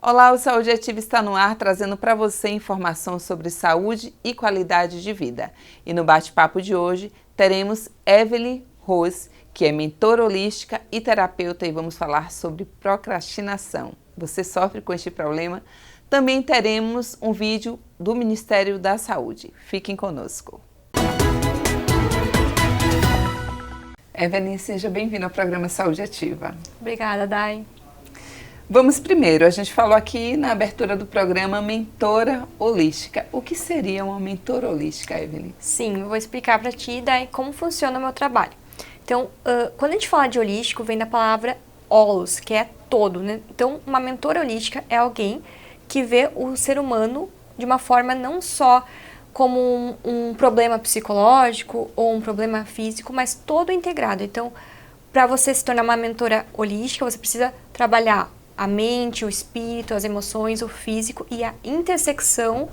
Olá, o Saúde Ativa está no ar, trazendo para você informação sobre saúde e qualidade de vida. E no bate-papo de hoje, teremos Evelyn Rose, que é mentora holística e terapeuta, e vamos falar sobre procrastinação. Você sofre com este problema? Também teremos um vídeo do Ministério da Saúde. Fiquem conosco. Evelyn, seja bem-vinda ao programa Saúde Ativa. Obrigada, Dai. Vamos primeiro, a gente falou aqui na abertura do programa mentora holística. O que seria uma mentora holística, Evelyn? Sim, eu vou explicar para ti, Dai, como funciona o meu trabalho. Então, quando a gente fala de holístico, vem da palavra holos, que é todo, né? Então, uma mentora holística é alguém que vê o ser humano de uma forma não só como um problema psicológico ou um problema físico, mas todo integrado. Então, para você se tornar uma mentora holística, você precisa trabalhar a mente, o espírito, as emoções, o físico e a intersecção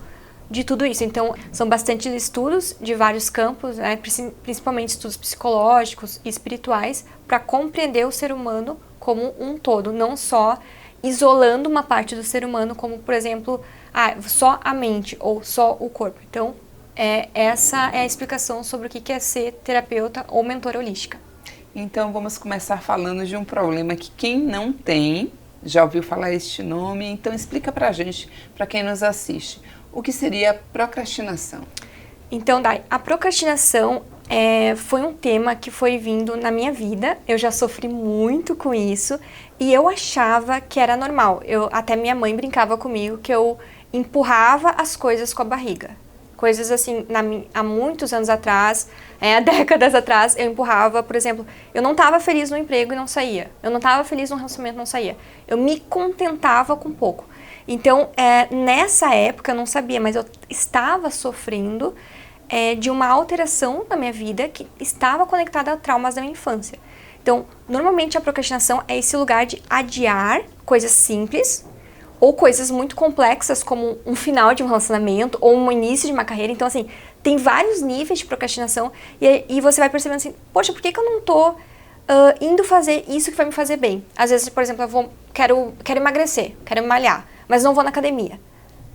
de tudo isso. Então, são bastantes estudos de vários campos, né, principalmente estudos psicológicos e espirituais, para compreender o ser humano como um todo, não só isolando uma parte do ser humano, como, por exemplo, só a mente ou só o corpo. Então, essa é a explicação sobre o que é ser terapeuta ou mentora holística. Então, vamos começar falando de um problema que quem não tem, já ouviu falar este nome, então explica pra gente, pra quem nos assiste, o que seria procrastinação? Então, Dai, a procrastinação foi um tema que foi vindo na minha vida, eu já sofri muito com isso e eu achava que era normal. Até minha mãe brincava comigo que eu empurrava as coisas com a barriga. Coisas assim, há muitos anos atrás, há décadas atrás, eu empurrava, por exemplo, eu não estava feliz no emprego e não saía. Eu não estava feliz no relacionamento e não saía. Eu me contentava com pouco. Então, nessa época, eu não sabia, mas eu estava sofrendo de uma alteração na minha vida que estava conectada a traumas da minha infância. Então, normalmente a procrastinação é esse lugar de adiar coisas simples, ou coisas muito complexas, como um final de um relacionamento, ou um início de uma carreira. Então, assim, tem vários níveis de procrastinação, e você vai percebendo assim, poxa, por que eu não tô indo fazer isso que vai me fazer bem? Às vezes, por exemplo, quero emagrecer, quero malhar, mas não vou na academia.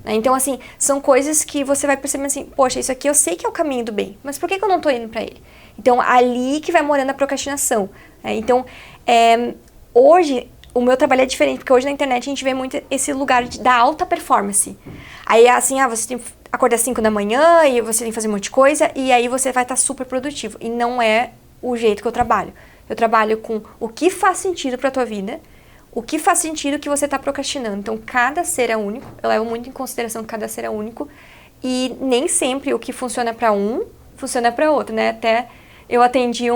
Né? Então, assim, são coisas que você vai percebendo assim, poxa, isso aqui eu sei que é o caminho do bem, mas por que eu não tô indo pra ele? Então, ali que vai morando a procrastinação. Né? Então, hoje, o meu trabalho é diferente, porque hoje na internet a gente vê muito esse lugar da alta performance. Aí, assim, você tem que acordar às 5 da manhã e você tem que fazer um monte de coisa, e aí você vai estar super produtivo. E não é o jeito que eu trabalho. Eu trabalho com o que faz sentido para a tua vida, o que faz sentido que você está procrastinando. Então, cada ser é único, eu levo muito em consideração que cada ser é único, e nem sempre o que funciona para um, funciona para outro, né? Até eu atendi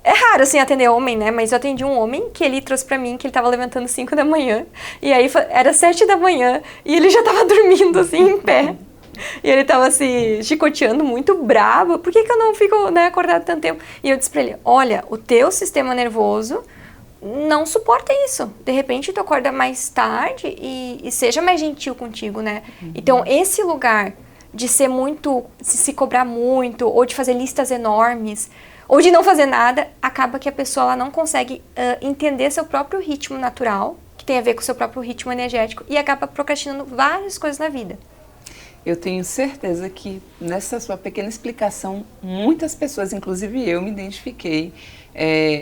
É raro, assim, atender homem, né? Mas eu atendi um homem que ele trouxe pra mim que ele tava levantando 5 da manhã. E aí era 7 da manhã e ele já tava dormindo, assim, em pé. E ele tava, assim, chicoteando, muito bravo. Por que eu não fico, né, acordado tanto tempo? E eu disse pra ele, olha, o teu sistema nervoso não suporta isso. De repente, tu acorda mais tarde e seja mais gentil contigo, né? Então, esse lugar de ser muito, se cobrar muito, ou de fazer listas enormes, ou de não fazer nada, acaba que a pessoa ela não consegue entender seu próprio ritmo natural, que tem a ver com o seu próprio ritmo energético, e acaba procrastinando várias coisas na vida. Eu tenho certeza que nessa sua pequena explicação, muitas pessoas, inclusive eu, me identifiquei.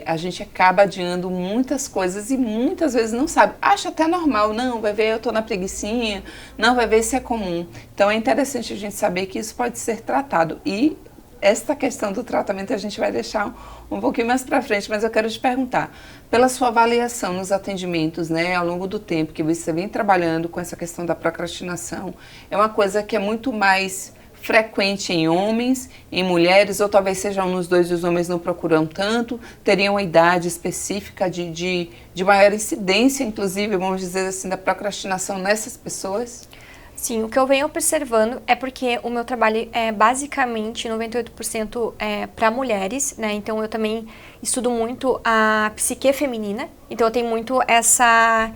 A gente acaba adiando muitas coisas e muitas vezes não sabe. Acha até normal, não, vai ver, eu tô na preguicinha, não, vai ver se é comum. Então é interessante a gente saber que isso pode ser tratado. E esta questão do tratamento a gente vai deixar um pouquinho mais para frente, mas eu quero te perguntar, pela sua avaliação nos atendimentos, né, ao longo do tempo que você vem trabalhando com essa questão da procrastinação, é uma coisa que é muito mais frequente em homens, em mulheres, ou talvez sejam nos dois e os homens não procuram tanto, teriam uma idade específica de maior incidência, inclusive, vamos dizer assim, da procrastinação nessas pessoas? Sim, o que eu venho observando é porque o meu trabalho é basicamente 98% para mulheres, né? Então eu também estudo muito a psique feminina, então eu tenho muito essa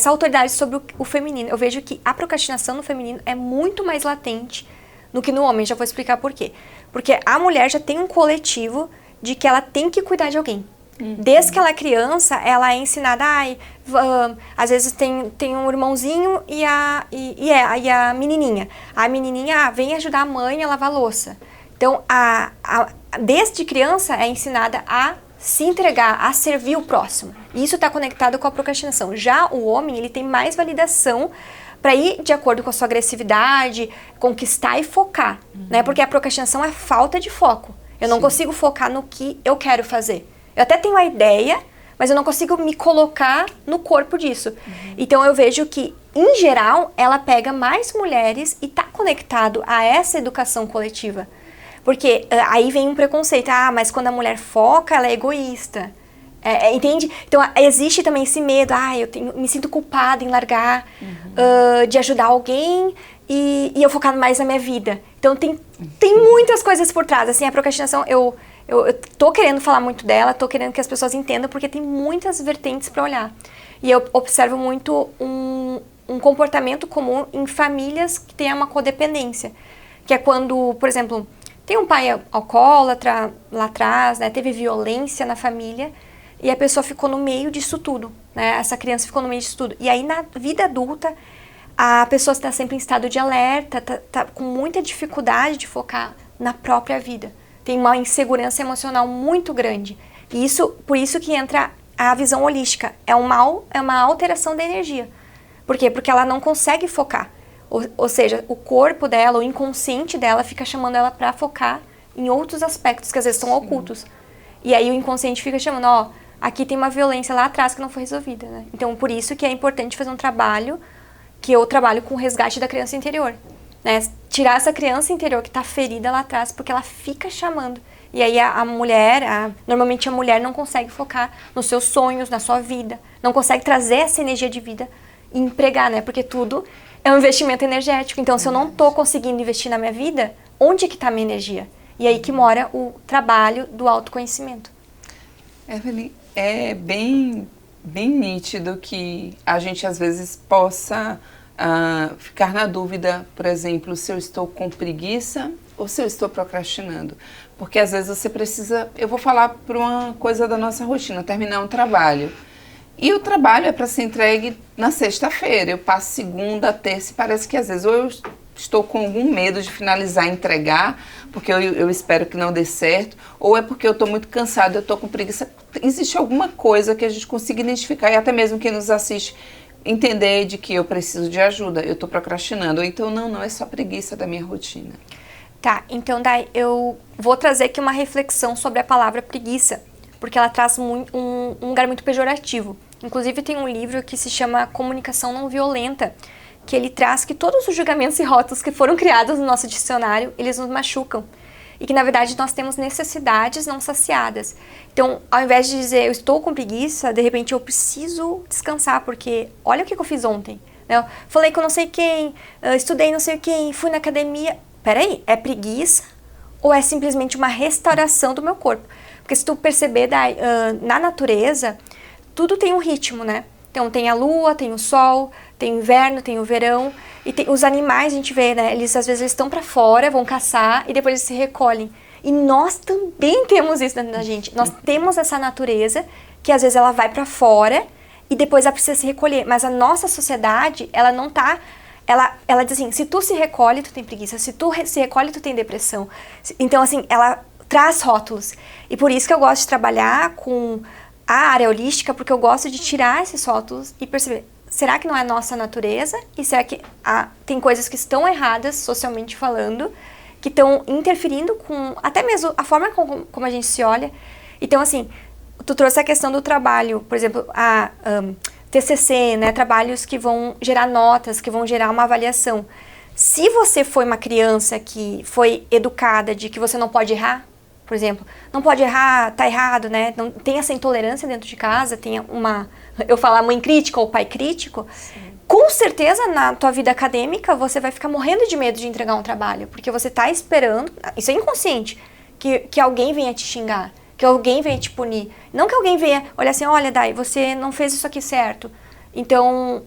autoridade sobre o feminino. Eu vejo que a procrastinação no feminino é muito mais latente do que no homem, já vou explicar por quê. Porque a mulher já tem um coletivo de que ela tem que cuidar de alguém. Desde que ela é criança, ela é ensinada, às vezes tem um irmãozinho e a menininha. A menininha vem ajudar a mãe a lavar a louça. Então, desde criança é ensinada a se entregar, a servir o próximo. E isso está conectado com a procrastinação. Já o homem, ele tem mais validação para ir de acordo com a sua agressividade, conquistar e focar, né? Porque a procrastinação é falta de foco. Eu não consigo focar no que eu quero fazer. Eu até tenho a ideia, mas eu não consigo me colocar no corpo disso. Então eu vejo que, em geral, ela pega mais mulheres e está conectado a essa educação coletiva. Porque aí vem um preconceito. Mas quando a mulher foca, ela é egoísta. Entende? Então existe também esse medo. Me sinto culpada em largar, de ajudar alguém e eu focar mais na minha vida. Então tem muitas coisas por trás. Assim, a procrastinação, eu tô querendo falar muito dela, tô querendo que as pessoas entendam, porque tem muitas vertentes para olhar. E eu observo muito um comportamento comum em famílias que têm uma codependência. Que é quando, por exemplo, tem um pai alcoólatra lá atrás, né, teve violência na família, e a pessoa ficou no meio disso tudo, né? Essa criança ficou no meio disso tudo. E aí, na vida adulta, a pessoa está sempre em estado de alerta, tá com muita dificuldade de focar na própria vida. Tem uma insegurança emocional muito grande. E por isso que entra a visão holística. É uma alteração da energia. Por quê? Porque ela não consegue focar. Ou seja, o corpo dela, o inconsciente dela, fica chamando ela para focar em outros aspectos que às vezes são ocultos. E aí o inconsciente fica chamando, aqui tem uma violência lá atrás que não foi resolvida, né? Então, por isso que é importante fazer um trabalho, que eu trabalho com o resgate da criança interior, né? Tirar essa criança interior que está ferida lá atrás, porque ela fica chamando. E aí a mulher, normalmente a mulher não consegue focar nos seus sonhos, na sua vida, não consegue trazer essa energia de vida e empregar, né? Porque tudo é um investimento energético. Então, se eu não estou conseguindo investir na minha vida, onde é que está a minha energia? E aí que mora o trabalho do autoconhecimento. Evelyn, é bem nítido que a gente às vezes possa ficar na dúvida, por exemplo, se eu estou com preguiça ou se eu estou procrastinando. Porque às vezes você precisa, eu vou falar por uma coisa da nossa rotina, terminar um trabalho. E o trabalho é para ser entregue na sexta-feira. Eu passo segunda, terça e parece que às vezes ou eu estou com algum medo de finalizar e entregar, porque eu espero que não dê certo, ou é porque eu estou muito cansado, eu estou com preguiça. Existe alguma coisa que a gente consiga identificar, e até mesmo quem nos assiste entender de que eu preciso de ajuda, eu estou procrastinando, ou então não é só preguiça da minha rotina. Tá, então daí eu vou trazer aqui uma reflexão sobre a palavra preguiça, porque ela traz um lugar muito pejorativo. Inclusive tem um livro que se chama Comunicação Não Violenta, que ele traz que todos os julgamentos e rótulos que foram criados no nosso dicionário, eles nos machucam. E que, na verdade, nós temos necessidades não saciadas. Então, ao invés de dizer, eu estou com preguiça, de repente eu preciso descansar, porque olha o que eu fiz ontem. Eu falei com não sei quem, estudei não sei quem, fui na academia. Peraí, é preguiça ou é simplesmente uma restauração do meu corpo? Porque se tu perceber na natureza, tudo tem um ritmo, né? Então tem a lua, tem o sol, tem o inverno, tem o verão. E os animais, a gente vê, né? Eles às vezes estão para fora, vão caçar e depois eles se recolhem. E nós também temos isso dentro da gente. Nós temos essa natureza que às vezes ela vai para fora e depois ela precisa se recolher. Mas a nossa sociedade, ela não tá... Ela diz assim, se tu se recolhe, tu tem preguiça. Se tu se recolhe, tu tem depressão. Então, assim, ela traz rótulos. E por isso que eu gosto de trabalhar com a área holística, porque eu gosto de tirar esses rótulos e perceber, será que não é a nossa natureza? E será que tem coisas que estão erradas, socialmente falando, que estão interferindo com até mesmo a forma como a gente se olha? Então, assim, tu trouxe a questão do trabalho, por exemplo, TCC, né, trabalhos que vão gerar notas, que vão gerar uma avaliação. Se você foi uma criança que foi educada de que você não pode errar, por exemplo, não pode errar, tá errado, né? Não tem essa intolerância dentro de casa, tem eu falar mãe crítica ou pai crítico. Sim. Com certeza na tua vida acadêmica você vai ficar morrendo de medo de entregar um trabalho, porque você tá esperando, isso é inconsciente, que alguém venha te xingar, que alguém venha te punir. Não que alguém venha olhar assim, olha, Dai, você não fez isso aqui certo. Então,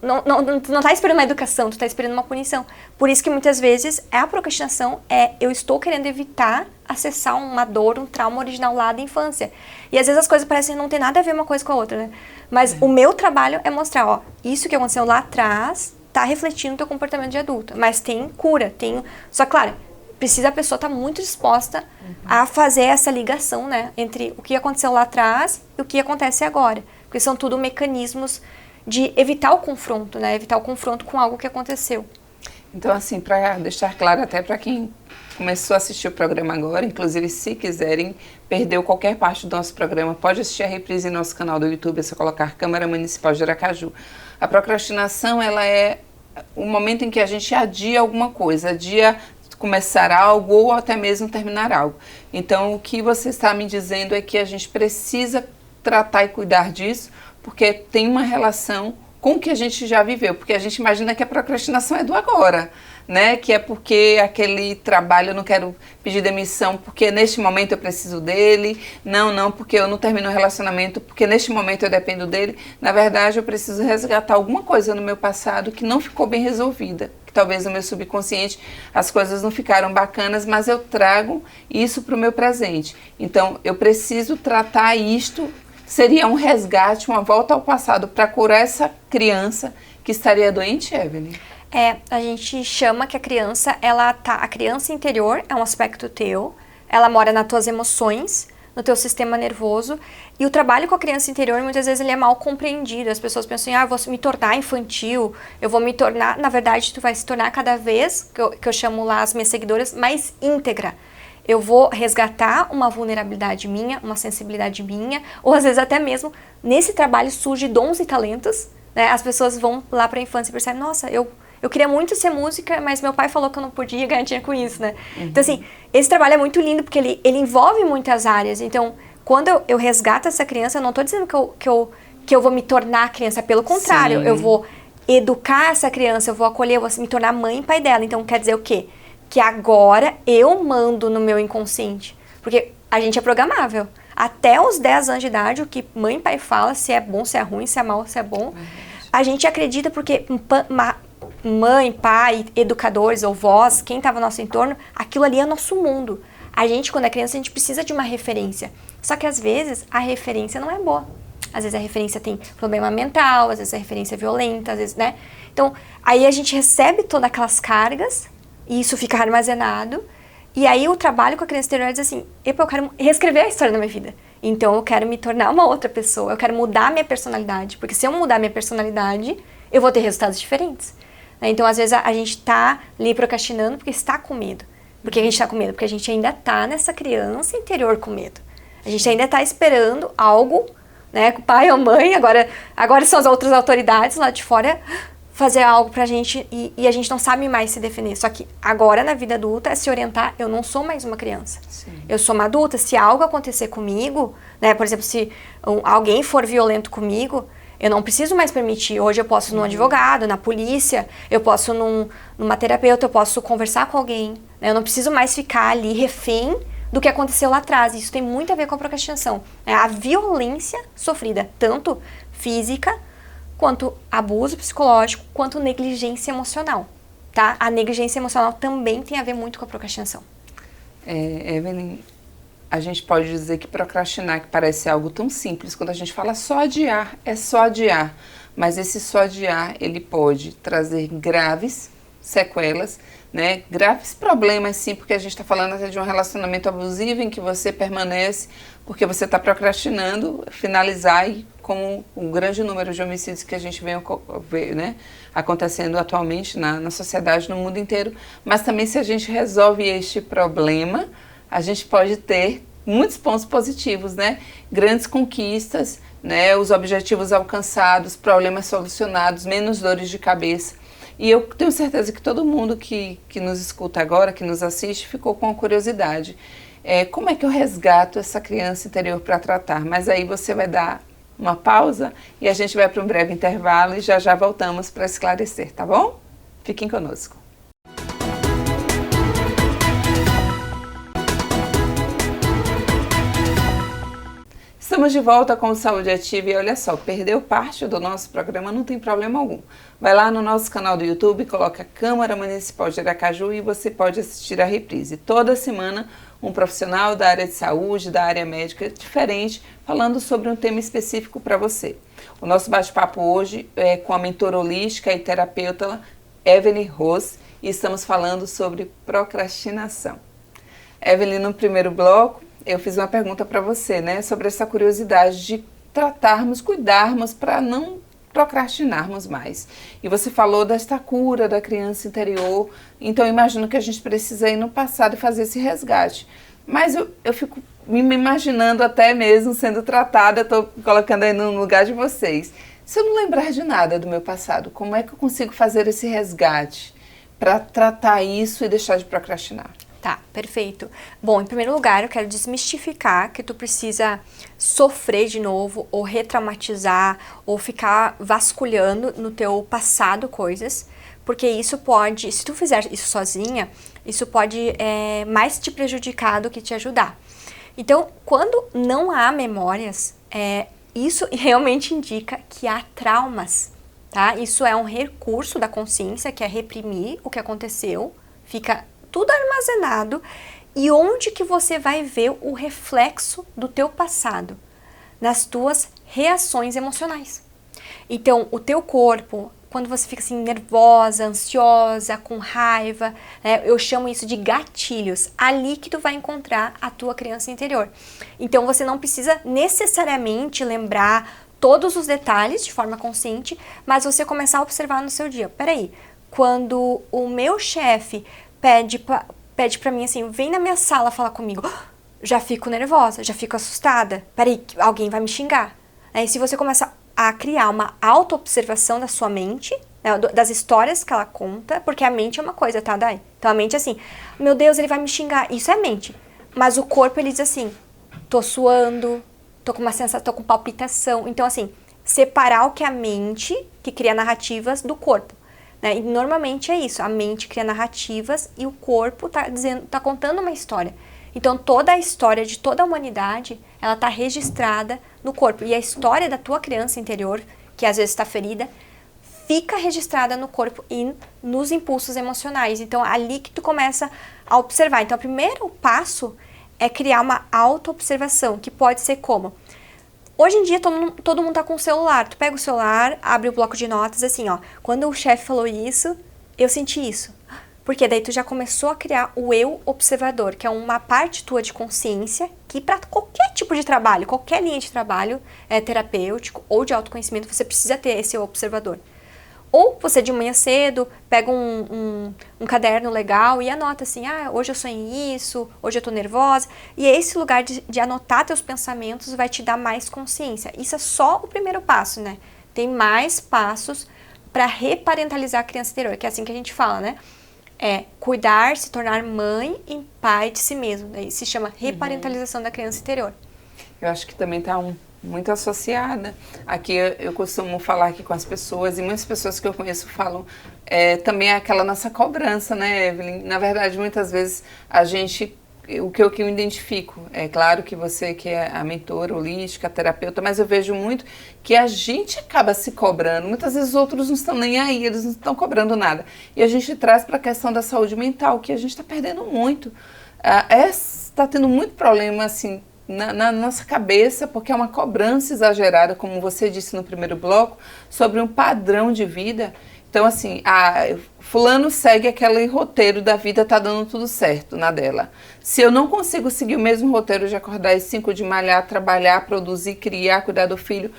tu não tá esperando uma educação, tu tá esperando uma punição. Por isso que muitas vezes a procrastinação eu estou querendo evitar acessar uma dor, um trauma original lá da infância. E às vezes as coisas parecem não ter nada a ver uma coisa com a outra, né? Mas o meu trabalho é mostrar, ó, isso que aconteceu lá atrás tá refletindo no teu comportamento de adulto. Mas tem cura, tem... Só claro, precisa a pessoa estar muito disposta a fazer essa ligação, né? Entre o que aconteceu lá atrás e o que acontece agora. Porque são tudo mecanismos de evitar o confronto, né? Evitar o confronto com algo que aconteceu. Então, assim, para deixar claro até para quem começou a assistir o programa agora, inclusive se quiserem, perdeu qualquer parte do nosso programa, pode assistir a reprise no nosso canal do YouTube, é só colocar Câmara Municipal de Aracaju. A procrastinação, ela é o momento em que a gente adia alguma coisa, adia começar algo ou até mesmo terminar algo. Então, o que você está me dizendo é que a gente precisa tratar e cuidar disso, porque tem uma relação com o que a gente já viveu, porque a gente imagina que a procrastinação é do agora, né? Que é porque aquele trabalho eu não quero pedir demissão porque neste momento eu preciso dele, não, porque eu não termino o relacionamento porque neste momento eu dependo dele. Na verdade, eu preciso resgatar alguma coisa no meu passado que não ficou bem resolvida, que talvez no meu subconsciente as coisas não ficaram bacanas, mas eu trago isso para o meu presente. Então, eu preciso tratar isto. Seria um resgate, uma volta ao passado para curar essa criança que estaria doente, Evelyn? A gente chama que a criança, a criança interior é um aspecto teu, ela mora nas tuas emoções, no teu sistema nervoso, e o trabalho com a criança interior, muitas vezes, ele é mal compreendido. As pessoas pensam, eu vou me tornar infantil, eu vou me tornar, na verdade, tu vai se tornar cada vez, que eu chamo lá as minhas seguidoras, mais íntegra. Eu vou resgatar uma vulnerabilidade minha, uma sensibilidade minha, ou às vezes até mesmo, nesse trabalho surge dons e talentos, né? As pessoas vão lá para a infância e percebem, nossa, eu queria muito ser música, mas meu pai falou que eu não podia ganhar dinheiro com isso, né? Então, assim, esse trabalho é muito lindo, porque ele envolve muitas áreas. Então, quando eu resgato essa criança, eu não estou dizendo que eu vou me tornar criança, pelo contrário, eu vou educar essa criança, eu vou acolher, eu vou me tornar mãe e pai dela. Então, quer dizer o quê? Que agora eu mando no meu inconsciente. Porque a gente é programável. Até os 10 anos de idade, o que mãe e pai fala, se é bom, se é ruim, se é mal, se é bom, a gente acredita porque mãe, pai, educadores ou vós, quem estava no nosso entorno, aquilo ali é nosso mundo. A gente, quando é criança, a gente precisa de uma referência. Só que às vezes a referência não é boa. Às vezes a referência tem problema mental, às vezes a referência é violenta, às vezes, né? Então, aí a gente recebe todas aquelas cargas, e isso fica armazenado, e aí o trabalho com a criança interior é dizer assim, eu quero reescrever a história da minha vida, então eu quero me tornar uma outra pessoa, eu quero mudar a minha personalidade, porque se eu mudar a minha personalidade, eu vou ter resultados diferentes. Então às vezes a gente está ali procrastinando porque está com medo. Por que a gente está com medo? Porque a gente ainda está nessa criança interior com medo. A gente ainda está esperando algo, né, com o pai ou mãe, agora são as outras autoridades lá de fora, fazer algo pra gente e a gente não sabe mais se defender. Só que agora, na vida adulta, é se orientar, eu não sou mais uma criança. Sim. Eu sou uma adulta. Se algo acontecer comigo, né, por exemplo, se alguém for violento comigo, eu não preciso mais permitir. Hoje eu posso ir num advogado, na polícia, eu posso ir numa terapeuta, eu posso conversar com alguém. Né? Eu não preciso mais ficar ali refém do que aconteceu lá atrás. Isso tem muito a ver com a procrastinação. É a violência sofrida, tanto física, quanto abuso psicológico, quanto negligência emocional, tá? A negligência emocional também tem a ver muito com a procrastinação. Evelyn, a gente pode dizer que procrastinar, que parece algo tão simples, quando a gente fala só adiar, é só adiar. Mas esse só adiar, ele pode trazer graves sequelas, né? Graves problemas, sim, porque a gente está falando até de um relacionamento abusivo em que você permanece porque você está procrastinando finalizar, e com o grande número de homicídios que a gente vê, né, acontecendo atualmente na sociedade, no mundo inteiro. Mas também, se a gente resolve este problema, a gente pode ter muitos pontos positivos, né? Grandes conquistas, né? Os objetivos alcançados, problemas solucionados, menos dores de cabeça. E eu tenho certeza que todo mundo que nos escuta agora, que nos assiste, ficou com a curiosidade. Como é que eu resgato essa criança interior para tratar? Mas aí você vai dar uma pausa e a gente vai para um breve intervalo e já voltamos para esclarecer, tá bom? Fiquem conosco. Estamos de volta com o Saúde Ativa e olha só, perdeu parte do nosso programa, não tem problema algum. Vai lá no nosso canal do YouTube, coloca Câmara Municipal de Aracaju e você pode assistir a reprise. Toda semana um profissional da área de saúde, da área médica diferente, falando sobre um tema específico para você. O nosso bate-papo hoje é com a mentora holística e terapeuta Evelyn Rose e estamos falando sobre procrastinação. Evelyn, no primeiro bloco, eu fiz uma pergunta para você, né, sobre essa curiosidade de tratarmos, cuidarmos para não procrastinarmos mais. E você falou desta cura da criança interior, então eu imagino que a gente precisa ir no passado e fazer esse resgate. Mas eu fico me imaginando até mesmo sendo tratada, estou colocando aí no lugar de vocês. Se eu não lembrar de nada do meu passado, como é que eu consigo fazer esse resgate para tratar isso e deixar de procrastinar? Tá, perfeito. Bom, em primeiro lugar, eu quero desmistificar que tu precisa sofrer de novo, ou retraumatizar, ou ficar vasculhando no teu passado coisas, porque isso pode, se tu fizer isso sozinha, isso pode mais te prejudicar do que te ajudar. Então, quando não há memórias, isso realmente indica que há traumas, tá? Isso é um recurso da consciência, que é reprimir o que aconteceu, fica tudo armazenado. E onde que você vai ver o reflexo do teu passado? Nas tuas reações emocionais. Então, o teu corpo, quando você fica assim nervosa, ansiosa, com raiva, né, eu chamo isso de gatilhos, ali que tu vai encontrar a tua criança interior. Então, você não precisa necessariamente lembrar todos os detalhes de forma consciente, mas você começar a observar no seu dia. Peraí, quando o meu chefe pede pra mim assim, vem na minha sala falar comigo, já fico nervosa, já fico assustada, peraí, alguém vai me xingar. Aí, se você começar a criar uma auto-observação da sua mente, né, das histórias que ela conta, porque a mente é uma coisa, tá, Dai? Então a mente é assim, meu Deus, ele vai me xingar, isso é mente. Mas o corpo, ele diz assim, tô suando, tô com uma sensação, tô com palpitação. Então assim, separar o que é a mente, que cria narrativas, do corpo. Né? E normalmente é isso, a mente cria narrativas e o corpo tá contando uma história. Então toda a história de toda a humanidade, ela tá registrada no corpo. E a história da tua criança interior, que às vezes está ferida, fica registrada no corpo e nos impulsos emocionais. Então ali que tu começa a observar. Então o primeiro passo é criar uma auto-observação, que pode ser como? Hoje em dia todo mundo tá com o celular. Tu pega o celular, abre o bloco de notas assim, ó. Quando o chefe falou isso, eu senti isso. Porque daí tu já começou a criar o eu observador, que é uma parte tua de consciência que para qualquer tipo de trabalho, qualquer linha de trabalho terapêutico ou de autoconhecimento, você precisa ter esse eu observador. Ou você de manhã cedo pega um caderno legal e anota assim, hoje eu sonhei isso, hoje eu tô nervosa. E esse lugar de anotar teus pensamentos vai te dar mais consciência. Isso é só o primeiro passo, né? Tem mais passos para reparentalizar a criança interior, que é assim que a gente fala, né? É cuidar, se tornar mãe e pai de si mesmo. Daí se chama reparentalização da criança interior. Eu acho que também está muito associada. Aqui eu costumo falar aqui com as pessoas, e muitas pessoas que eu conheço falam também aquela nossa cobrança, né, Evelyn? Na verdade, muitas vezes a gente, o que eu identifico, é claro que você que é a mentora holística, a terapeuta, mas eu vejo muito que a gente acaba se cobrando. Muitas vezes os outros não estão nem aí, eles não estão cobrando nada. E a gente traz para a questão da saúde mental, que a gente está perdendo muito. Está tendo muito problema, assim, na nossa cabeça, porque é uma cobrança exagerada, como você disse no primeiro bloco, sobre um padrão de vida. Então, assim, fulano segue aquele roteiro da vida, tá dando tudo certo na dela. Se eu não consigo seguir o mesmo roteiro de acordar às 5, de malhar, trabalhar, produzir, criar, cuidar do filho,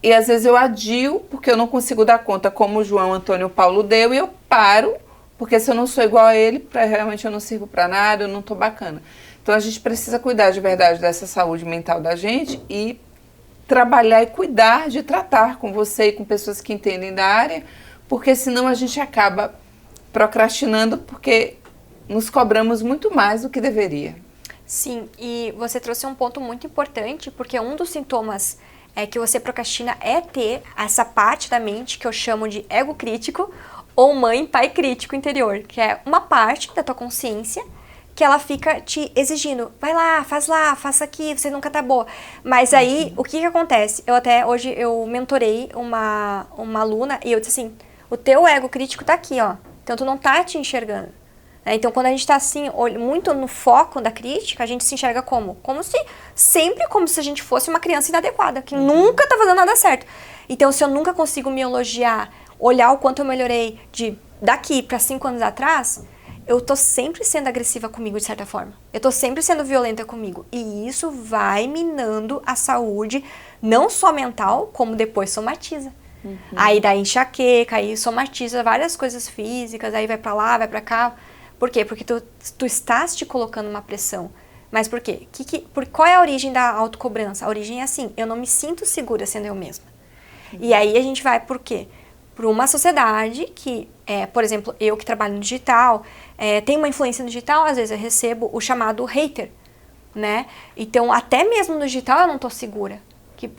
e às vezes eu adio, porque eu não consigo dar conta, como o João Antônio Paulo deu, e eu paro, porque se eu não sou igual a ele, realmente eu não sirvo para nada, eu não tô bacana. Então, a gente precisa cuidar de verdade dessa saúde mental da gente e trabalhar e cuidar de tratar com você e com pessoas que entendem da área, porque senão a gente acaba procrastinando porque nos cobramos muito mais do que deveria. Sim, e você trouxe um ponto muito importante, porque um dos sintomas que você procrastina é ter essa parte da mente que eu chamo de ego crítico ou mãe, pai crítico interior, que é uma parte da tua consciência que ela fica te exigindo, vai lá, faça aqui, você nunca tá boa. Mas aí, o que acontece? Hoje eu mentorei uma aluna e eu disse assim, o teu ego crítico tá aqui, ó, então tu não tá te enxergando. Então, quando a gente tá assim, muito no foco da crítica, a gente se enxerga como? Como se a gente fosse uma criança inadequada, que nunca tá fazendo nada certo. Então, se eu nunca consigo me elogiar, olhar o quanto eu melhorei daqui para 5 anos atrás, eu tô sempre sendo agressiva comigo, de certa forma. Eu tô sempre sendo violenta comigo. E isso vai minando a saúde, não só mental, como depois somatiza. Aí dá enxaqueca, aí somatiza várias coisas físicas, aí vai pra lá, vai pra cá. Por quê? Porque tu estás te colocando uma pressão. Mas por quê? Qual é a origem da autocobrança? A origem é assim, eu não me sinto segura sendo eu mesma. E aí a gente vai por quê? Por uma sociedade que, por exemplo, eu que trabalho no digital, tenho uma influência no digital, às vezes eu recebo o chamado hater, né? Então, até mesmo no digital eu não tô segura.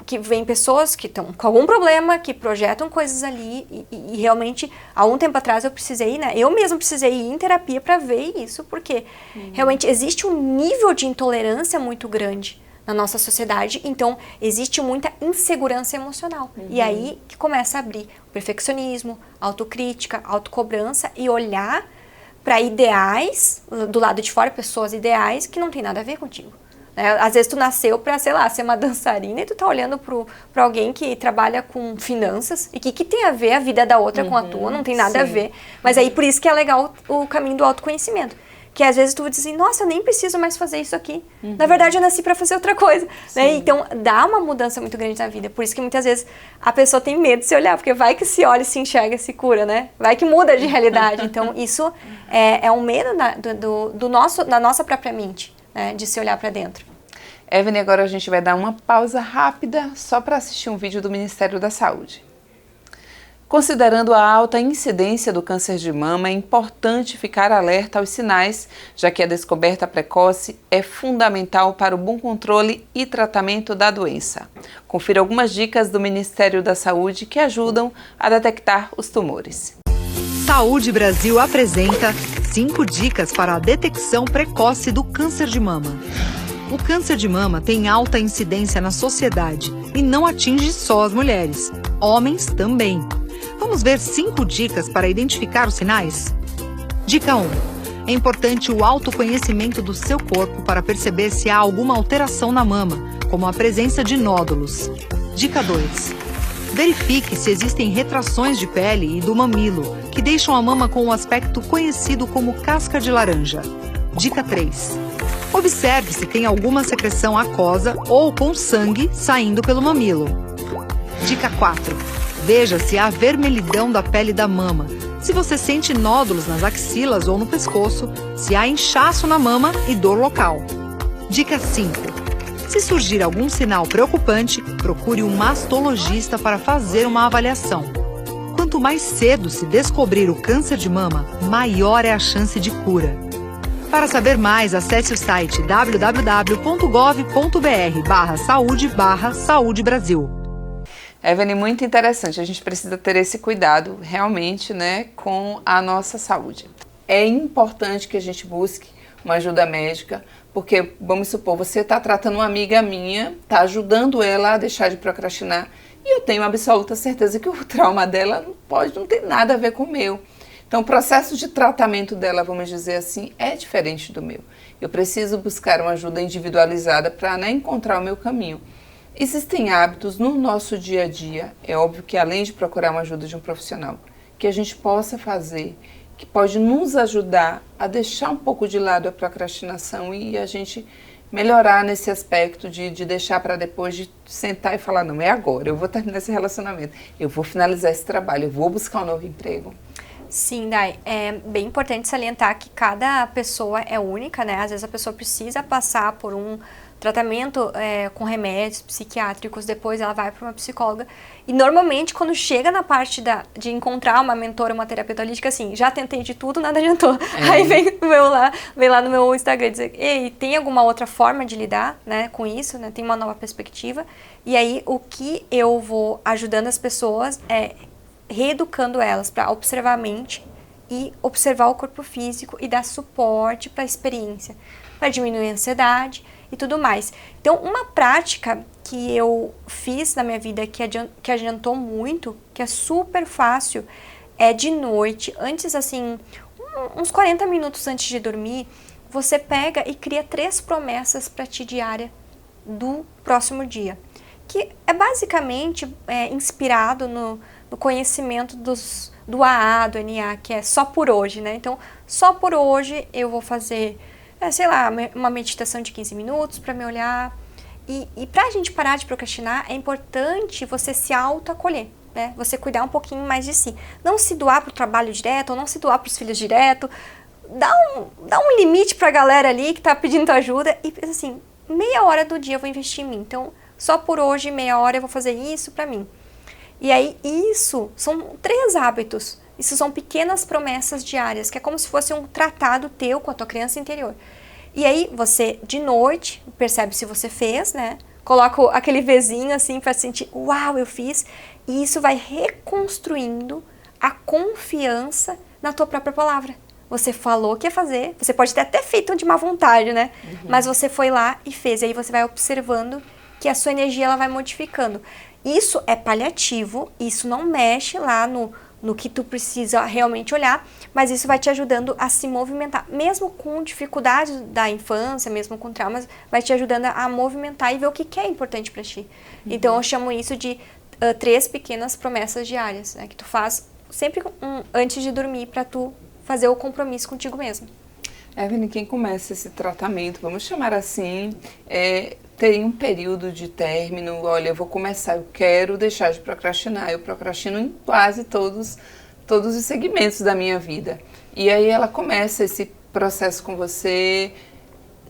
Que vem pessoas que estão com algum problema, que projetam coisas ali e realmente, há um tempo atrás eu precisei, né? Eu mesma precisei ir em terapia para ver isso, porque realmente existe um nível de intolerância muito grande na nossa sociedade, então existe muita insegurança emocional. E aí que começa a abrir o perfeccionismo, autocrítica, autocobrança e olhar para ideais, do lado de fora, pessoas ideais que não tem nada a ver contigo. Às vezes tu nasceu pra, sei lá, ser uma dançarina e tu tá olhando pra alguém que trabalha com finanças e que tem a ver a vida da outra com a tua, não tem nada a ver. Mas aí por isso que é legal o caminho do autoconhecimento. Que às vezes tu diz assim, nossa, eu nem preciso mais fazer isso aqui. Na verdade eu nasci pra fazer outra coisa. Né? Então dá uma mudança muito grande na vida. Por isso que muitas vezes a pessoa tem medo de se olhar, porque vai que se olha, se enxerga, se cura, né? Vai que muda de realidade. Então isso é um medo da nossa própria mente. Né, de se olhar para dentro. Evelyn, agora a gente vai dar uma pausa rápida só para assistir um vídeo do Ministério da Saúde. Considerando a alta incidência do câncer de mama, é importante ficar alerta aos sinais, já que a descoberta precoce é fundamental para o bom controle e tratamento da doença. Confira algumas dicas do Ministério da Saúde que ajudam a detectar os tumores. Saúde Brasil apresenta 5 dicas para a detecção precoce do câncer de mama. O câncer de mama tem alta incidência na sociedade e não atinge só as mulheres, homens também. Vamos ver 5 dicas para identificar os sinais? Dica 1. É importante o autoconhecimento do seu corpo para perceber se há alguma alteração na mama, como a presença de nódulos. Dica 2. Verifique se existem retrações de pele e do mamilo, que deixam a mama com um aspecto conhecido como casca de laranja. Dica 3. Observe se tem alguma secreção aquosa ou com sangue saindo pelo mamilo. Dica 4. Veja se há vermelhidão da pele da mama, se você sente nódulos nas axilas ou no pescoço, se há inchaço na mama e dor local. Dica 5. Se surgir algum sinal preocupante, procure um mastologista para fazer uma avaliação. Quanto mais cedo se descobrir o câncer de mama, maior é a chance de cura. Para saber mais, acesse o site www.gov.br/saúde/Saúde Brasil. Evelyn, muito interessante. A gente precisa ter esse cuidado realmente, né, com a nossa saúde. É importante que a gente busque uma ajuda médica, porque, vamos supor, você está tratando uma amiga minha, está ajudando ela a deixar de procrastinar, e eu tenho absoluta certeza que o trauma dela não tem nada a ver com o meu. Então, o processo de tratamento dela, vamos dizer assim, é diferente do meu. Eu preciso buscar uma ajuda individualizada para, né, encontrar o meu caminho. Existem hábitos no nosso dia a dia, é óbvio que além de procurar uma ajuda de um profissional, que a gente possa fazer, que pode nos ajudar a deixar um pouco de lado a procrastinação e a gente melhorar nesse aspecto de deixar para depois, de sentar e falar, não, é agora, eu vou terminar esse relacionamento, eu vou finalizar esse trabalho, eu vou buscar um novo emprego. Sim, Dai, é bem importante salientar que cada pessoa é única, né? Às vezes a pessoa precisa passar por um tratamento com remédios psiquiátricos, depois ela vai para uma psicóloga. E normalmente quando chega na parte de encontrar uma mentora, uma terapeuta holística, assim, já tentei de tudo, nada adiantou. Aí vem lá no meu Instagram dizer, ei, tem alguma outra forma de lidar, né, com isso, né? Tem uma nova perspectiva. E aí o que eu vou ajudando as pessoas é reeducando elas para observar a mente e observar o corpo físico e dar suporte para a experiência, para diminuir a ansiedade e tudo mais. Então, uma prática que eu fiz na minha vida que adiantou muito, que é super fácil, é de noite, antes assim, uns 40 minutos antes de dormir, você pega e cria 3 promessas para ti diária do próximo dia, que é basicamente inspirado no conhecimento do AA, do NA, que é só por hoje, né? Então, só por hoje eu vou fazer, sei lá, uma meditação de 15 minutos para me olhar. E para a gente parar de procrastinar, é importante você se autoacolher, né? Você cuidar um pouquinho mais de si. Não se doar para o trabalho direto, ou não se doar para os filhos direto. Dá um limite para a galera ali que está pedindo tua ajuda e pensa assim, meia hora do dia eu vou investir em mim. Então, só por hoje, meia hora eu vou fazer isso para mim. E aí, isso são 3 hábitos. Isso são pequenas promessas diárias, que é como se fosse um tratado teu com a tua criança interior. E aí, você, de noite, percebe se você fez, né? Coloca aquele Vzinho assim para sentir, uau, eu fiz. E isso vai reconstruindo a confiança na tua própria palavra. Você falou que ia fazer, você pode ter até feito de má vontade, né? Mas você foi lá e fez. E aí você vai observando que a sua energia ela vai modificando. Isso é paliativo, isso não mexe lá no que tu precisa realmente olhar, mas isso vai te ajudando a se movimentar, mesmo com dificuldades da infância, mesmo com traumas, vai te ajudando a movimentar e ver o que é importante para ti. Então eu chamo isso de 3 pequenas promessas diárias, né, que tu faz sempre antes de dormir para tu fazer o compromisso contigo mesmo. Evelyn, quem começa esse tratamento, vamos chamar assim, tem um período de término, olha, eu vou começar, eu quero deixar de procrastinar, eu procrastino em quase todos os segmentos da minha vida. E aí ela começa esse processo com você,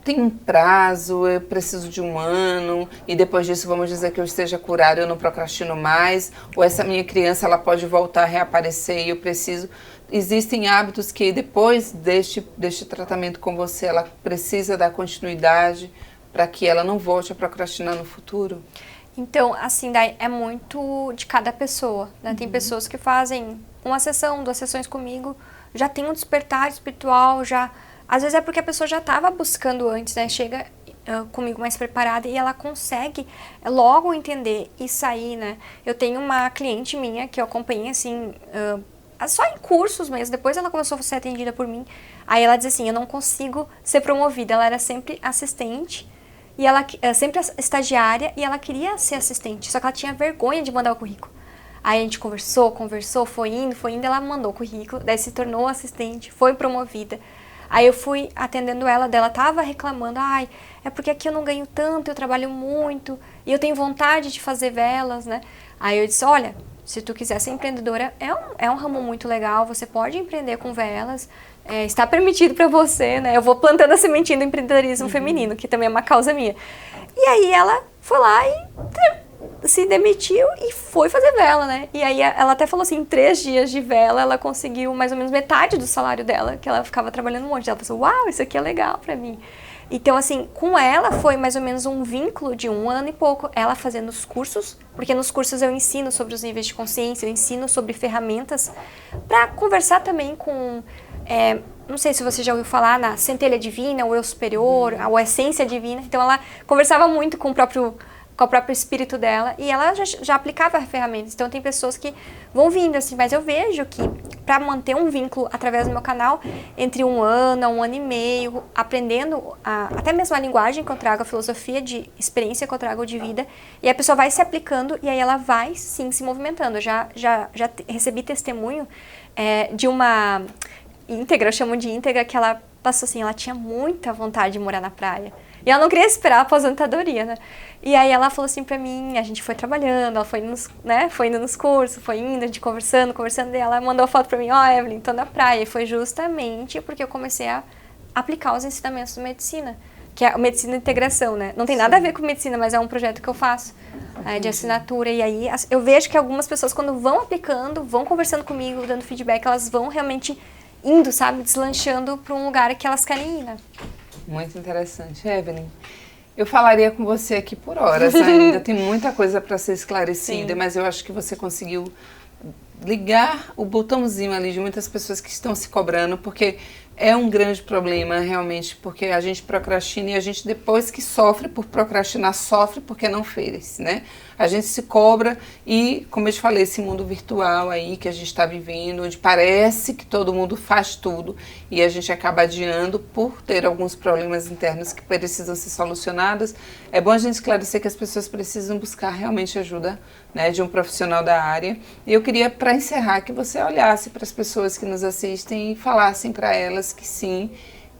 tem um prazo, eu preciso de 1 ano, e depois disso vamos dizer que eu esteja curada, eu não procrastino mais, ou essa minha criança ela pode voltar a reaparecer e eu preciso... Existem hábitos que depois deste tratamento com você, ela precisa dar continuidade para que ela não volte a procrastinar no futuro? Então, assim, daí é muito de cada pessoa, né? Tem pessoas que fazem 1 sessão, 2 sessões comigo, já tem um despertar espiritual, já... Às vezes é porque a pessoa já estava buscando antes, né? Chega comigo mais preparada e ela consegue logo entender e sair, né? Eu tenho uma cliente minha que eu acompanhei, assim... só em cursos mesmo, depois ela começou a ser atendida por mim. Aí ela diz assim, eu não consigo ser promovida. Ela era sempre assistente, e ela sempre estagiária, e ela queria ser assistente, só que ela tinha vergonha de mandar o currículo. Aí a gente conversou, foi indo, ela mandou o currículo, daí se tornou assistente, foi promovida. Aí eu fui atendendo ela, dela tava reclamando, ai, é porque aqui eu não ganho tanto, eu trabalho muito, e eu tenho vontade de fazer velas, né? Aí eu disse, olha... Se tu quiser ser empreendedora, é um ramo muito legal, você pode empreender com velas, está permitido para você, né? Eu vou plantando a sementinha do empreendedorismo feminino, que também é uma causa minha. E aí ela foi lá e se demitiu e foi fazer vela, né? E aí ela até falou assim, em 3 dias de vela, ela conseguiu mais ou menos metade do salário dela, que ela ficava trabalhando um monte. Ela pensou, uau, isso aqui é legal para mim. Então, assim, com ela foi mais ou menos um vínculo de 1 ano e pouco, ela fazendo os cursos, porque nos cursos eu ensino sobre os níveis de consciência, eu ensino sobre ferramentas, para conversar também com, não sei se você já ouviu falar na centelha divina, o eu superior, a essência divina. Então, ela conversava muito com o próprio espírito dela e ela já aplicava ferramentas. Então, tem pessoas que vão vindo assim, mas eu vejo que para manter um vínculo através do meu canal, entre 1 ano a 1 ano e meio, aprendendo até mesmo a linguagem que eu trago, a filosofia de experiência que eu trago de vida, e a pessoa vai se aplicando e aí ela vai sim se movimentando. Eu já recebi testemunho de uma íntegra, eu chamo de íntegra, que ela passou assim, ela tinha muita vontade de morar na praia. E ela não queria esperar a aposentadoria, né? E aí ela falou assim pra mim, a gente foi trabalhando, ela foi indo nos cursos, foi indo, a gente conversando, e ela mandou a foto pra mim, Evelyn, tô na praia. E foi justamente porque eu comecei a aplicar os ensinamentos de medicina, que é a medicina de integração, né? Não tem nada a ver com medicina, mas é um projeto que eu faço, de assinatura. E aí eu vejo que algumas pessoas, quando vão aplicando, vão conversando comigo, dando feedback, elas vão realmente indo, sabe, deslanchando pra um lugar que elas querem ir, né? Muito interessante. Evelyn, eu falaria com você aqui por horas ainda, tem muita coisa para ser esclarecida, mas eu acho que você conseguiu ligar o botãozinho ali de muitas pessoas que estão se cobrando, porque é um grande problema realmente, porque a gente procrastina e a gente depois que sofre por procrastinar, sofre porque não fez, né? A gente se cobra e, como eu te falei, esse mundo virtual aí que a gente está vivendo, onde parece que todo mundo faz tudo e a gente acaba adiando por ter alguns problemas internos que precisam ser solucionados, é bom a gente esclarecer que as pessoas precisam buscar realmente ajuda, né, de um profissional da área. E eu queria, para encerrar, que você olhasse para as pessoas que nos assistem e falassem para elas que sim,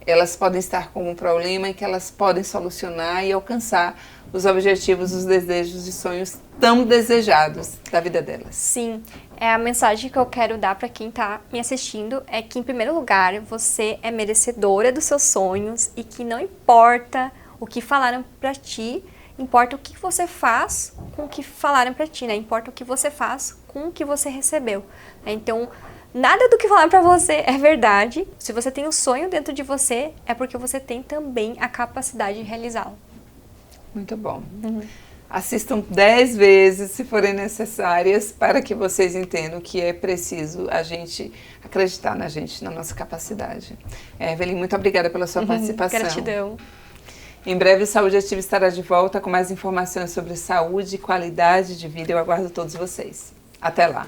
elas podem estar com um problema e que elas podem solucionar e alcançar os objetivos, os desejos e sonhos tão desejados da vida delas. Sim, a mensagem que eu quero dar para quem está me assistindo é que, em primeiro lugar, você é merecedora dos seus sonhos e que não importa o que falaram para ti, importa o que você faz com o que falaram para ti, né? Importa o que você faz com o que você recebeu. Então, nada do que falaram para você é verdade. Se você tem um sonho dentro de você, é porque você tem também a capacidade de realizá-lo. Muito bom. Assistam 10 vezes, se forem necessárias, para que vocês entendam que é preciso a gente acreditar na gente, na nossa capacidade. Evelyn, muito obrigada pela sua participação. Gratidão. Em breve, o Saúde Ativa estará de volta com mais informações sobre saúde e qualidade de vida. Eu aguardo todos vocês. Até lá!